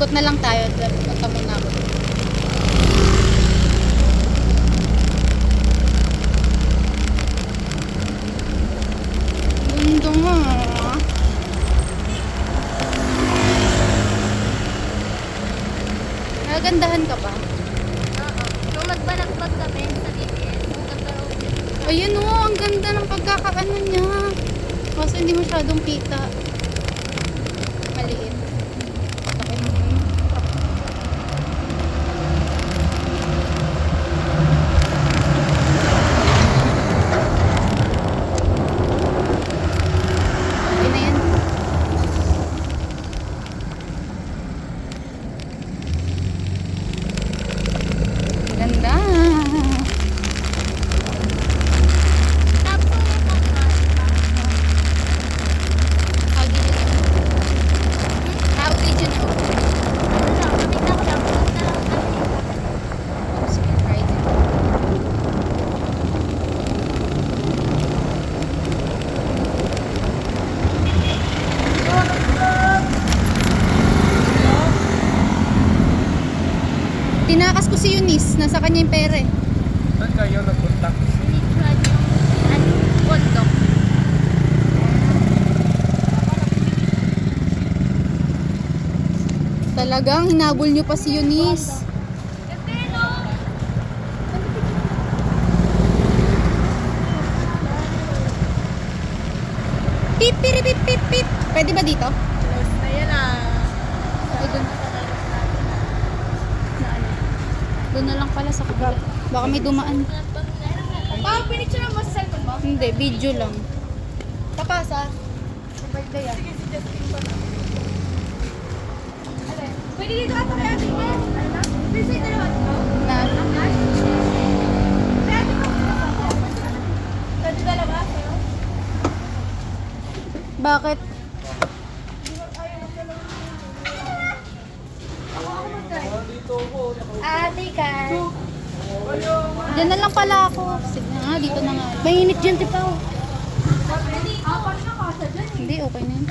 Ikot na lang tayo. Punta muna ako. Ganda nga. Nagagandahan ka ba? Oo. Nung magbalakbag kami sa BTS, ang ganda raw. Ayun o, ang ganda ng pagkakaano niya. Kaso hindi masyadong kita. Maliit. Laki naman. Okay na yan. Ganda. Tapos yung pagkas, How did you know? How did you know? ano lang, nakita ko lang, punta lang kami. Oops, may ride. Tinakas ko si Eunice. Nasa kanya yung pere. Saan kayo nagpunta? Sinitsuan yung bundok. Talagang hinabol niyo pa si Eunice. Pip, pip, pip, pip, pip. Pwede ba dito? Close na yan ah. Ay, dun. Doon na lang pala sa kabila. Baka may dumaan. Pao, pinicture mo sa cellphone mo? Hindi, video lang. Papasa. Sa birthday ah. Sige, si Justin pa na. Pwede dito ka pa kaya ate mo? Ano na? Pwede sa'yo dalawa dito? Na, Kaya ate mo? Pwede dalawa sa'yo? bakit? Ate ka. Diyan na lang pala ako. Sige na nga, dito na nga. Mainit dyan, Tipaw. Hindi, okay na yun.